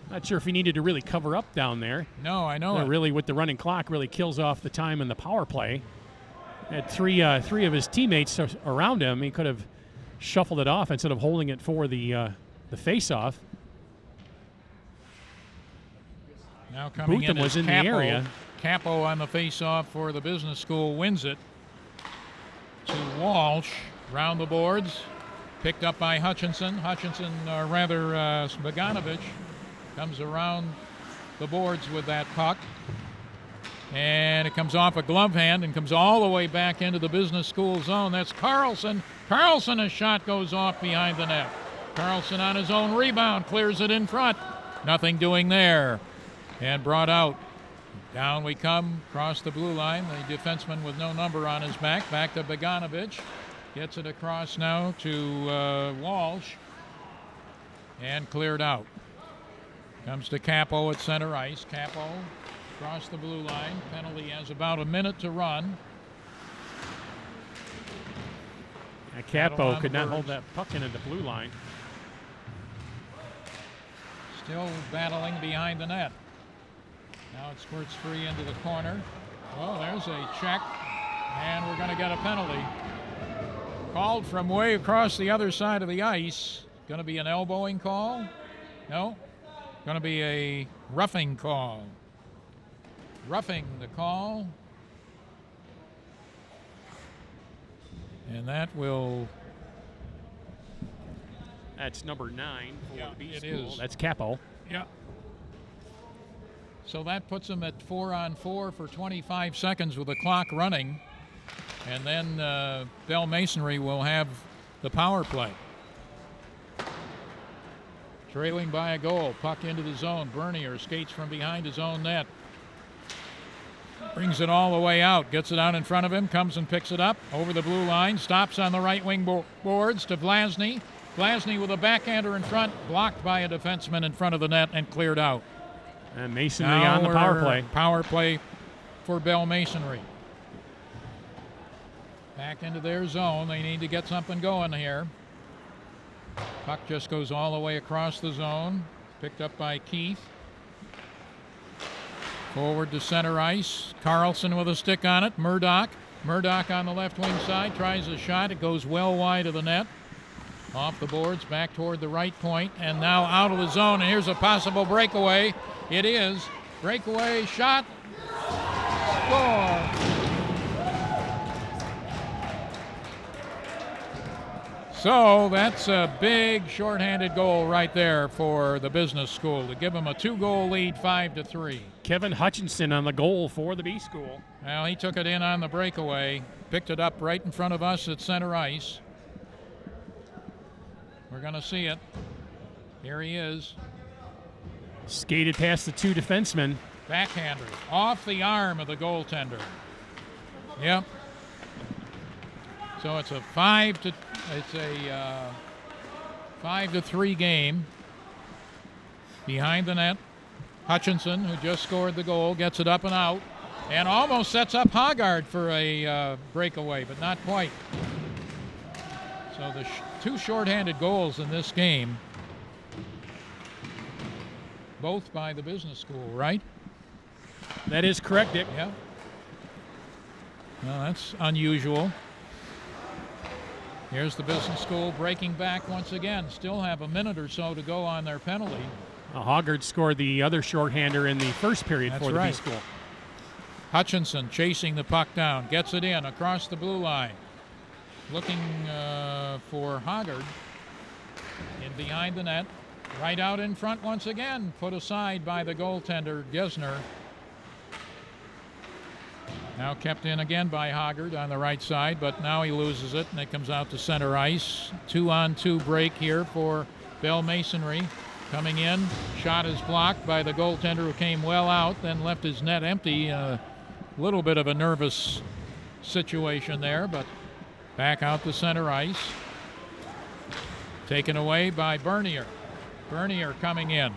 Not sure if he needed to really cover up down there. No, I know it. Really, with the running clock, really kills off the time in the power play. Had three of his teammates around him. He could have shuffled it off instead of holding it for the face-off. Now coming Bootham in was is in Capo. the area. Capo on the face-off for the business school wins it to Walsh. Round the boards. Picked up by Hutchinson. Bogdanovich comes around the boards with that puck. And it comes off a glove hand and comes all the way back into the business school zone. That's Carlson. Carlson, a shot goes off behind the net. Carlson on his own rebound, clears it in front. Nothing doing there. And brought out. Down we come, across the blue line. The defenseman with no number on his back. Back to Bogdanovich. Gets it across now to Walsh. And cleared out. Comes to Capo at center ice. Capo across the blue line. Penalty has about a minute to run. Capo could not hold that puck into the blue line. Still battling behind the net. Now it squirts free into the corner. Oh, there's a check. And we're going to get a penalty. Called from way across the other side of the ice. Going to be an elbowing call? No. Going to be a roughing call. Roughing the call. And that will... That's number 9 for the B it school. is. That's Capo. Yeah. So that puts them at 4-on-4 for 25 seconds with the clock running. And then Bell Masonry will have the power play. Trailing by a goal. Puck into the zone. Bernier skates from behind his own net. Brings it all the way out. Gets it out in front of him. Comes and picks it up over the blue line. Stops on the right wing boards to Vlasny. Vlasny with a backhander in front. Blocked by a defenseman in front of the net and cleared out. And Masonry on the power play. Power play for Bell Masonry. Back into their zone. They need to get something going here. Puck just goes all the way across the zone. Picked up by Keith. Forward to center ice. Carlson with a stick on it. Murdoch. Murdoch on the left wing side. Tries a shot. It goes well wide of the net. Off the boards. Back toward the right point. And now out of the zone. And here's a possible breakaway. It is. Breakaway shot. Score. So that's a big shorthanded goal right there for the business school to give them a 2-goal lead, 5-3. Kevin Hutchinson on the goal for the B school. Well, he took it in on the breakaway, picked it up right in front of us at center ice. We're going to see it. Here he is. Skated past the two defensemen. Backhander off the arm of the goaltender. Yep. So it's a 5-3 game. Behind the net, Hutchinson, who just scored the goal, gets it up and out, and almost sets up Hoggard for a breakaway, but not quite. So the two shorthanded goals in this game, both by the business school, right? That is correct, Dick. Yeah. Well, that's unusual. Here's the business school breaking back once again. Still have a minute or so to go on their penalty. Hoggard scored the other shorthander in the first period for the B school. Hutchinson chasing the puck down. Gets it in across the blue line. Looking for Hoggard. In behind the net. Right out in front once again. Put aside by the goaltender, Gesner. Now kept in again by Hoggard on the right side, but now he loses it, and it comes out to center ice. 2-on-2 break here for Bell Masonry. Coming in, shot is blocked by the goaltender who came well out, then left his net empty. A little bit of a nervous situation there, but back out to center ice. Taken away by Bernier. Bernier coming in.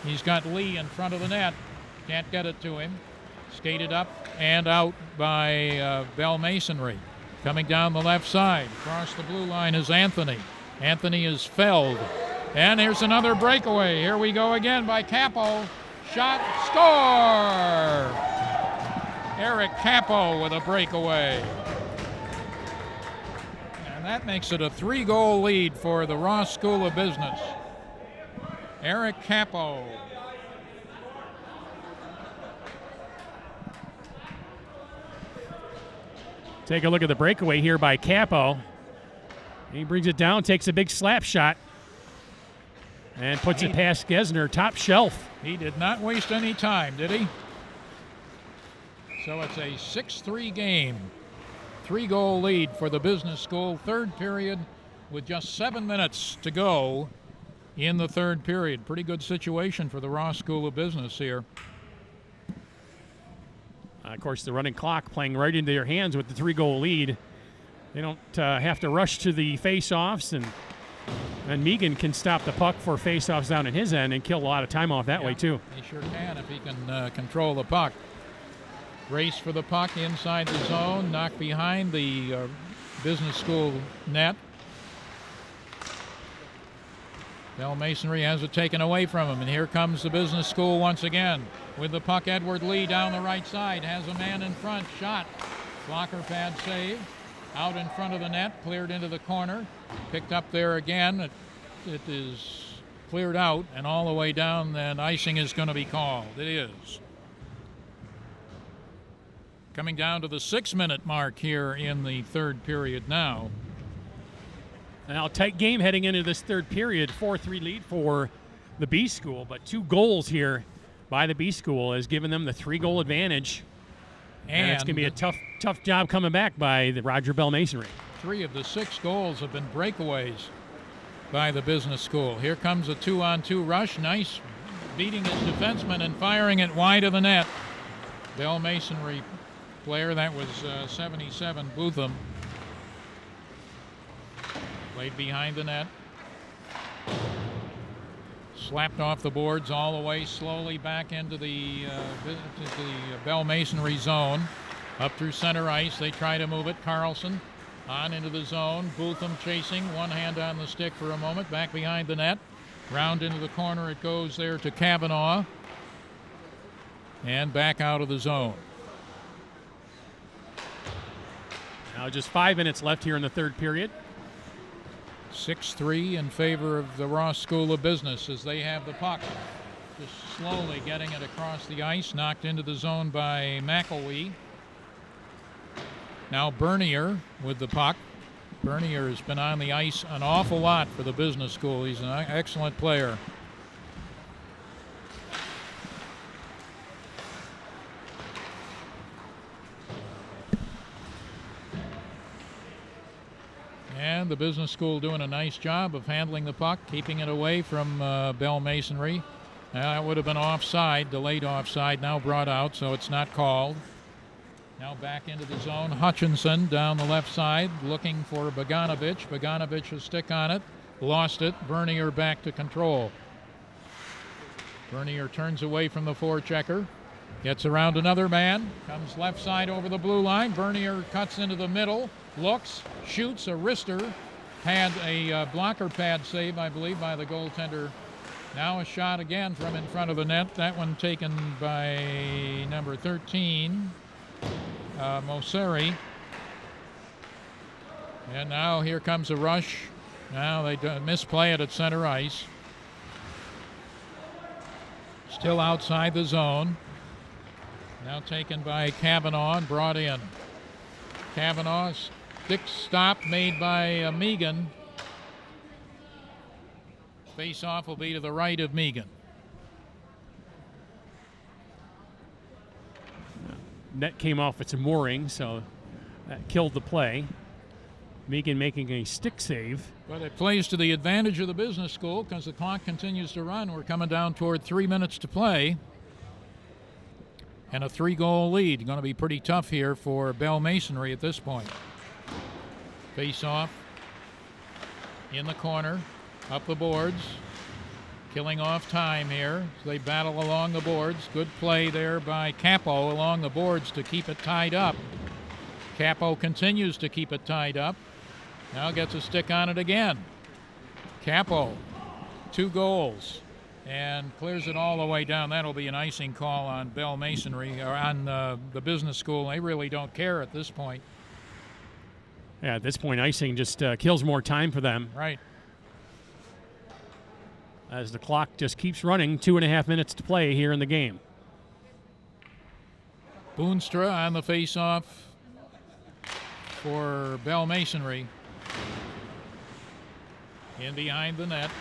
He's got Lee in front of the net. Can't get it to him. Skated up and out by Bell Masonry. Coming down the left side. Across the blue line is Anthony. Anthony is felled. And here's another breakaway. Here we go again by Capo. Shot, score! Eric Capo with a breakaway. And that makes it a 3-goal lead for the Ross School of Business. Eric Capo. Take a look at the breakaway here by Capo. He brings it down, takes a big slap shot, and puts it past Gesner, top shelf. He did not waste any time, did he? So it's a 6-3 game. 3-goal lead for the business school. Third period with just 7 minutes to go in the third period. Pretty good situation for the Ross School of Business here. Of course, the running clock playing right into their hands with the 3-goal lead. They don't have to rush to the face-offs, and Megan can stop the puck for face-offs down in his end and kill a lot of time off that way, too. He sure can if he can control the puck. Race for the puck inside the zone, knocked behind the business school net. Bell Masonry has it taken away from him, and here comes the business school once again. With the puck, Edward Lee down the right side, has a man in front, shot. Blocker pad save, out in front of the net, cleared into the corner, picked up there again. It is cleared out and all the way down, then icing is going to be called. It is. Coming down to the 6-minute mark here in the third period now. Now, tight game heading into this third period, 4-3 lead for the B school, but 2 goals here by the B school has given them the 3-goal advantage. And it's going to be a tough job coming back by the Roger Bell Masonry. 3 of the 6 goals have been breakaways by the business school. Here comes a 2-on-2 rush. Nice beating his defenseman and firing it wide of the net. Bell Masonry player, that was 77 Bootham. Played behind the net. Slapped off the boards all the way slowly back into the Bell Masonry zone. Up through center ice. They try to move it. Carlson on into the zone. Bootham chasing. One hand on the stick for a moment. Back behind the net. Round into the corner it goes there to Kavanaugh. And back out of the zone. Now just 5 minutes left here in the third period. 6-3 in favor of the Ross School of Business as they have the puck. Just slowly getting it across the ice. Knocked into the zone by McElwee. Now Bernier with the puck. Bernier has been on the ice an awful lot for the business school. He's an excellent player. And the business school doing a nice job of handling the puck, keeping it away from Bell Masonry. That would have been offside, delayed offside, now brought out, so it's not called. Now back into the zone. Hutchinson down the left side looking for Bogdanovich. Bogdanovich a stick on it. Lost it. Bernier back to control. Bernier turns away from the forechecker. Gets around another man. Comes left side over the blue line. Bernier cuts into the middle. Looks. Shoots a wrister. Had a blocker pad save, I believe, by the goaltender. Now a shot again from in front of the net. That one taken by number 13. Moseri. And now here comes a rush. Now they misplay it at center ice. Still outside the zone. Now taken by Kavanaugh and brought in. Kavanaugh, stick stop made by Megan. Face-off will be to the right of Megan. Net came off its mooring, so that killed the play. Megan making a stick save. But it plays to the advantage of the business school because the clock continues to run. We're coming down toward 3 minutes to play. And a 3-goal lead. Going to be pretty tough here for Bell Masonry at this point. Face off in the corner, up the boards. Killing off time here as they battle along the boards. Good play there by Capo along the boards to keep it tied up. Capo continues to keep it tied up. Now gets a stick on it again. Capo, 2 goals, and clears it all the way down. That'll be an icing call on Bell Masonry, or on the business school. They really don't care at this point. Yeah, at this point, icing just kills more time for them. Right. As the clock just keeps running, 2.5 minutes to play here in the game. Boonstra on the face-off for Bell Masonry. In behind the net.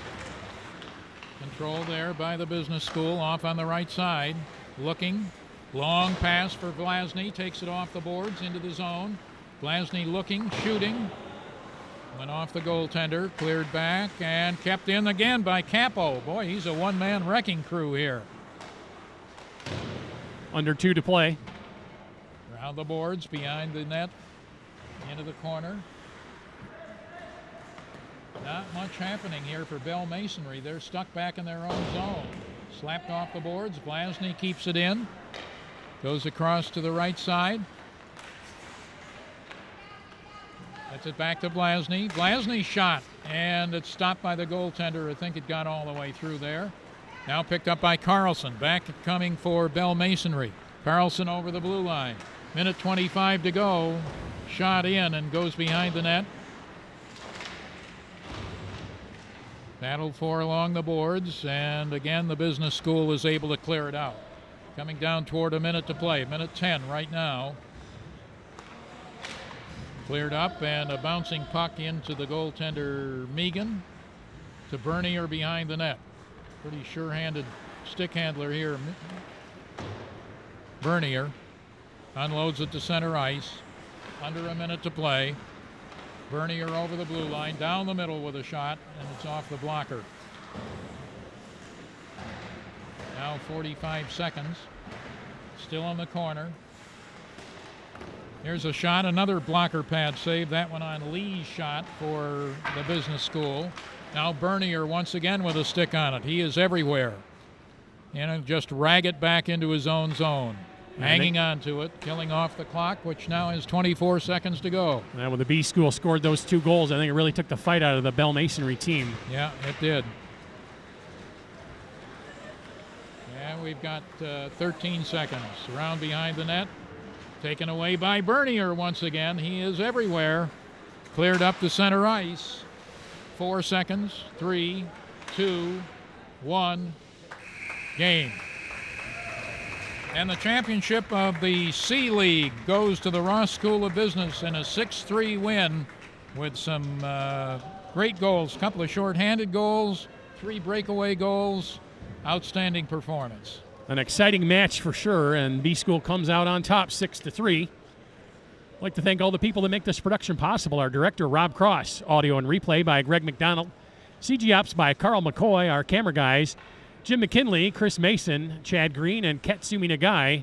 Control there by the business school, off on the right side. Looking. Long pass for Vlasny. Takes it off the boards into the zone. Vlasny looking, shooting. Went off the goaltender, cleared back, and kept in again by Capo. Boy, he's a one-man wrecking crew here. Under 2 to play. Around the boards, behind the net, into the corner. Not much happening here for Bell Masonry. They're stuck back in their own zone. Slapped off the boards. Vlasny keeps it in. Goes across to the right side. Gets it back to Vlasny. Vlasny shot, and it's stopped by the goaltender. I think it got all the way through there. Now picked up by Carlson. Back coming for Bell Masonry. Carlson over the blue line. Minute 25 to go. Shot in and goes behind the net. Battled for along the boards, and again the business school is able to clear it out. Coming down toward a minute to play. Minute 10 right now. Cleared up, and a bouncing puck into the goaltender Megan to Bernier behind the net. Pretty sure-handed stick handler here, Bernier, unloads it to center ice. Under a minute to play. Bernier over the blue line, down the middle with a shot, and it's off the blocker. Now 45 seconds. Still in the corner. Here's a shot, another blocker pad save. That one on Lee's shot for the business school. Now Bernier once again with a stick on it. He is everywhere. And just rag it back into his own zone. Hanging on to it, killing off the clock, which now has 24 seconds to go. And when the B school scored those 2 goals, I think it really took the fight out of the Bell Masonry team. Yeah, it did. And we've got 13 seconds. Around behind the net. Taken away by Bernier once again. He is everywhere. Cleared up to center ice. 4 seconds. 3, 2, 1. Game. And the championship of the C League goes to the Ross School of Business in a 6-3 win with some great goals. A couple of shorthanded goals, 3 breakaway goals. Outstanding performance. An exciting match for sure, and B School comes out on top 6-3. I'd like to thank all the people that make this production possible. Our director, Rob Cross. Audio and replay by Greg McDonald. CG Ops by Carl McCoy. Our camera guys, Jim McKinley, Chris Mason, Chad Green, and Katsumi Nagai.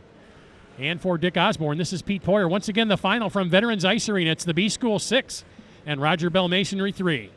And for Dick Osborne, this is Pete Poyer. Once again, the final from Veterans Ice Arena. It's the B School 6 and Roger Bell Masonry 3.